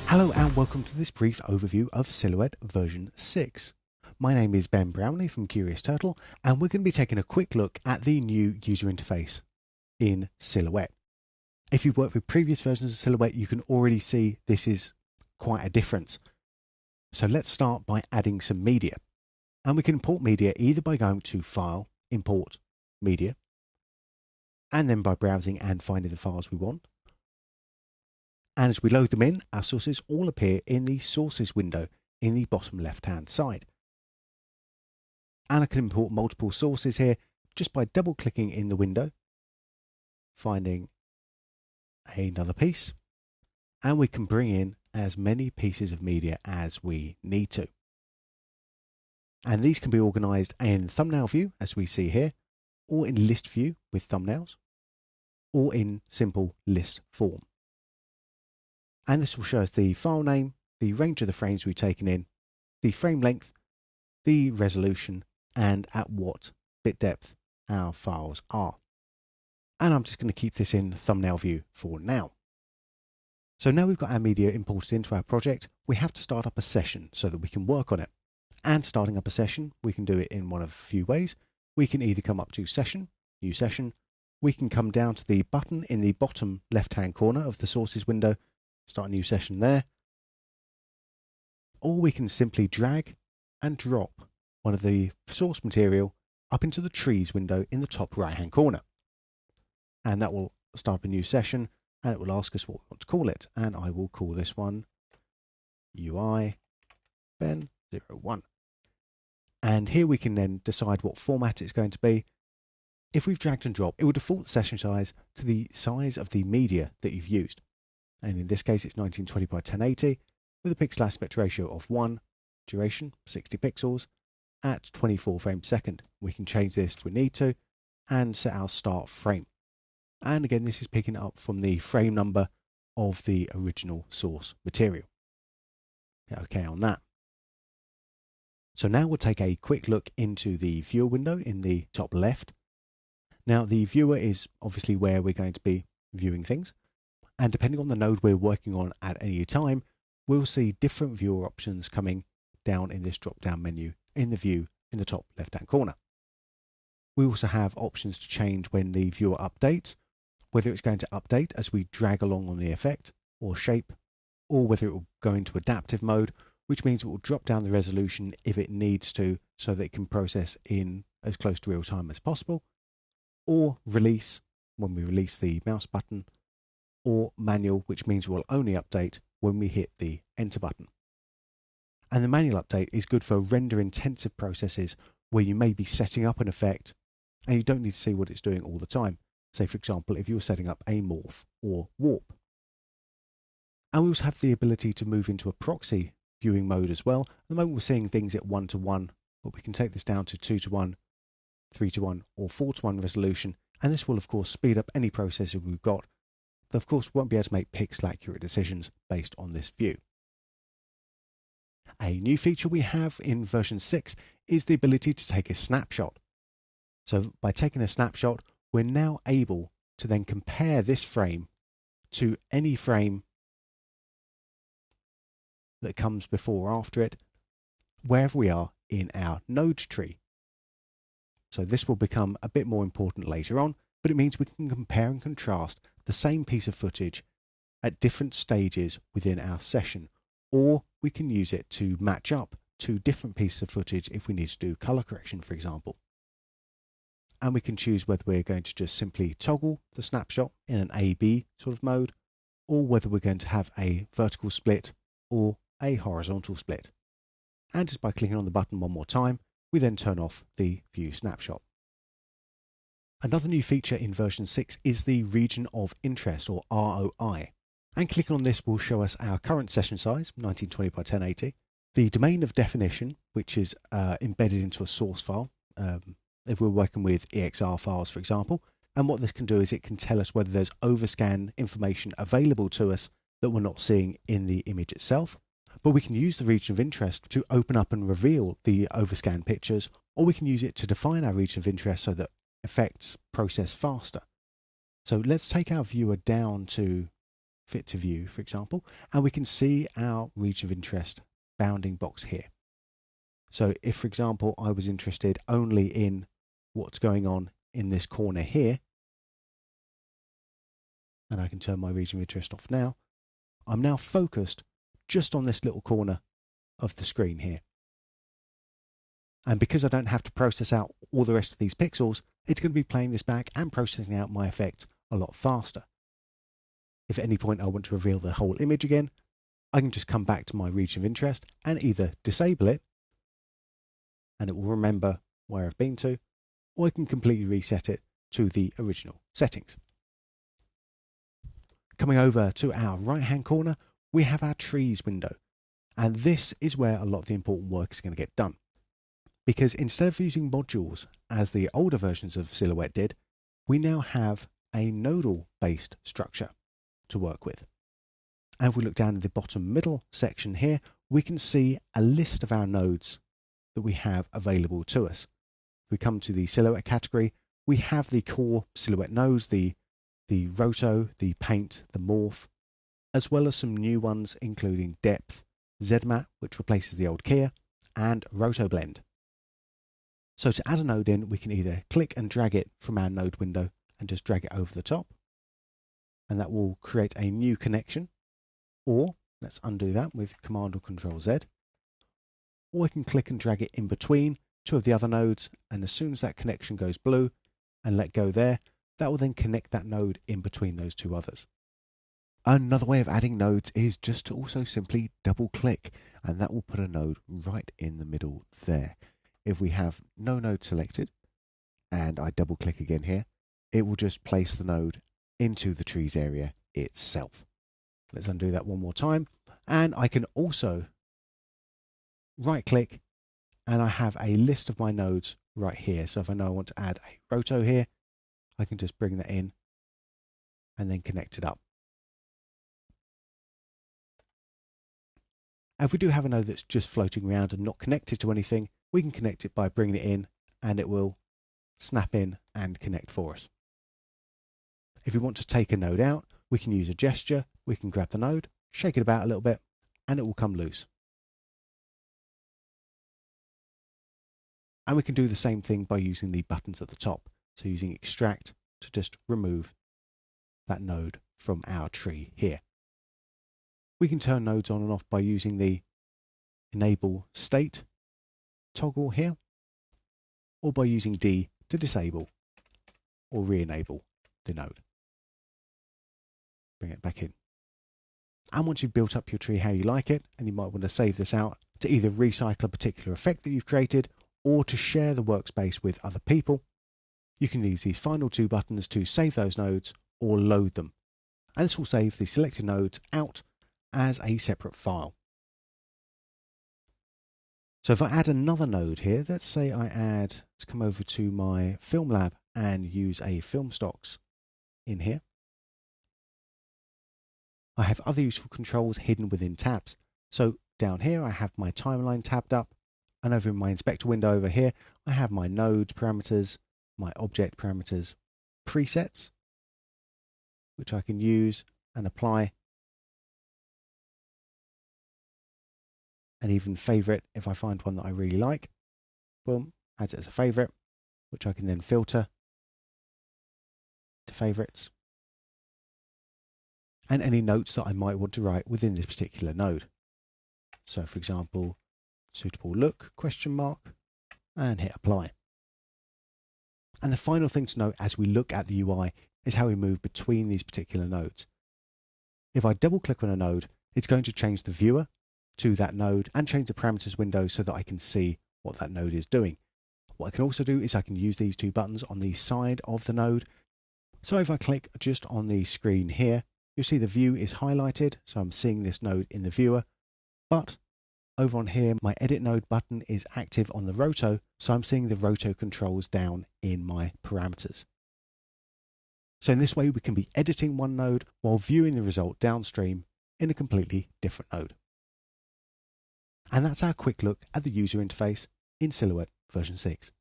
Hello and welcome to this brief overview of Silhouette version 6. My name is Ben Brownlee from Curious Turtle, and we're going to be taking a quick look at the new user interface in Silhouette. If you've worked with previous versions of Silhouette, you can already see this is quite a difference. So let's start by adding some media. And we can import media either by going to File, Import, Media, and then by browsing and finding the files we want. And as we load them in, our sources all appear in the Sources window in the bottom left-hand side. And I can import multiple sources here just by double-clicking in the window, finding another piece, and we can bring in as many pieces of media as we need to. And these can be organized in thumbnail view, as we see here, or in list view with thumbnails, or in simple list form. And this will show us the file name, the range of the frames we've taken in, the frame length, the resolution, and at what bit depth our files are. And I'm just going to keep this in thumbnail view for now. So now we've got our media imported into our project, we have to start up a session so that we can work on it. And starting up a session, we can do it in one of a few ways. We can either come up to Session, New Session, we can come down to the button in the bottom left-hand corner of the Sources window, start a new session there, or we can simply drag and drop one of the source material up into the Trees window in the top right-hand corner. And that will start a new session, and it will ask us what we want to call it. And I will call this one UI Ben 01. And here we can then decide what format it's going to be. If we've dragged and dropped, it will default the session size to the size of the media that you've used. And in this case, it's 1920 by 1080 with a pixel aspect ratio of 1, duration 60 pixels at 24 frames per second. We can change this if we need to and set our start frame. And again, this is picking up from the frame number of the original source material. Okay on that. So now we'll take a quick look into the viewer window in the top left. Now the viewer is obviously where we're going to be viewing things. And depending on the node we're working on at any time, we'll see different viewer options coming down in this drop-down menu in the view in the top left-hand corner. We also have options to change when the viewer updates, whether it's going to update as we drag along on the effect or shape, or whether it will go into adaptive mode, which means it will drop down the resolution if it needs to so that it can process in as close to real time as possible, or release when we release the mouse button, or manual, which means we'll only update when we hit the enter button. And the manual update is good for render intensive processes where you may be setting up an effect and you don't need to see what it's doing all the time. Say, for example, if you're setting up a morph or warp. And we also have the ability to move into a proxy viewing mode as well. At the moment we're seeing things at 1:1, but we can take this down to 2:1, 3:1 or 4:1 resolution, and this will of course speed up any processor we've got. Of course, we won't be able to make pixel accurate decisions based on this view. A new feature we have in version 6 is the ability to take a snapshot. So by taking a snapshot, we're now able to then compare this frame to any frame that comes before or after it, wherever we are in our node tree. So this will become a bit more important later on, but it means we can compare and contrast the same piece of footage at different stages within our session, or we can use it to match up two different pieces of footage if we need to do color correction, for example. And we can choose whether we're going to just simply toggle the snapshot in an A/B sort of mode, or whether we're going to have a vertical split or a horizontal split. And just by clicking on the button one more time, we then turn off the view snapshot. Another new feature in version 6 is the region of interest, or ROI. And clicking on this will show us our current session size, 1920 by 1080, the domain of definition, which is embedded into a source file, if we're working with EXR files, for example. And what this can do is it can tell us whether there's overscan information available to us that we're not seeing in the image itself. But we can use the region of interest to open up and reveal the overscan pictures, or we can use it to define our region of interest so that effects process faster. So let's take our viewer down to fit to view, for example, and we can see our region of interest bounding box here. So if, for example, I was interested only in what's going on in this corner here, and I can turn my region of interest off now, I'm now focused just on this little corner of the screen here. And because I don't have to process out all the rest of these pixels, it's going to be playing this back and processing out my effect a lot faster. If at any point I want to reveal the whole image again, I can just come back to my region of interest and either disable it, and it will remember where I've been to, or I can completely reset it to the original settings. Coming over to our right-hand corner, we have our trees window. And this is where a lot of the important work is going to get done. Because instead of using modules as the older versions of Silhouette did, we now have a nodal-based structure to work with. And if we look down in the bottom middle section here, we can see a list of our nodes that we have available to us. If we come to the Silhouette category, we have the core Silhouette nodes, the Roto, the Paint, the Morph, as well as some new ones including Depth, ZMAT, which replaces the old Keyer, and Roto Blend. So to add a node in, we can either click and drag it from our node window and just drag it over the top, and that will create a new connection. Or let's undo that with Command or Control Z. Or we can click and drag it in between two of the other nodes, and as soon as that connection goes blue and let go there, that will then connect that node in between those two others. Another way of adding nodes is just to also simply double click, and that will put a node right in the middle there. If we have no node selected and I double click again here, it will just place the node into the trees area itself. Let's undo that one more time, and I can also right click and I have a list of my nodes right here. So if I know I want to add a roto here, I can just bring that in and then connect it up. If we do have a node that's just floating around and not connected to anything, we can connect it by bringing it in, and it will snap in and connect for us. If we want to take a node out, we can use a gesture. We can grab the node, shake it about a little bit, and it will come loose. And we can do the same thing by using the buttons at the top. So using extract to just remove that node from our tree here. We can turn nodes on and off by using the enable state toggle here, or by using D to disable or re-enable the node. Bring it back in. And once you've built up your tree how you like it, and you might want to save this out to either recycle a particular effect that you've created or to share the workspace with other people, you can use these final two buttons to save those nodes or load them. And this will save the selected nodes out as a separate file. So if I add another node here, let's say let's come over to my Film Lab and use a film stocks in here. I have other useful controls hidden within tabs. So down here I have my timeline tabbed up, and over in my inspector window over here I have my node parameters, my object parameters, presets, which I can use and apply, and even favorite if I find one that I really like. Boom, adds it as a favorite, which I can then filter to favorites, and any notes that I might want to write within this particular node. So for example, suitable look, ? And hit apply. And the final thing to note as we look at the UI is how we move between these particular nodes. If I double click on a node, it's going to change the viewer to that node and change the parameters window so that I can see what that node is doing. What I can also do is I can use these two buttons on the side of the node. So if I click just on the screen here, you'll see the view is highlighted, so I'm seeing this node in the viewer. But over on here, my edit node button is active on the roto, so I'm seeing the roto controls down in my parameters. So in this way, we can be editing one node while viewing the result downstream in a completely different node. And that's our quick look at the user interface in Silhouette version 6.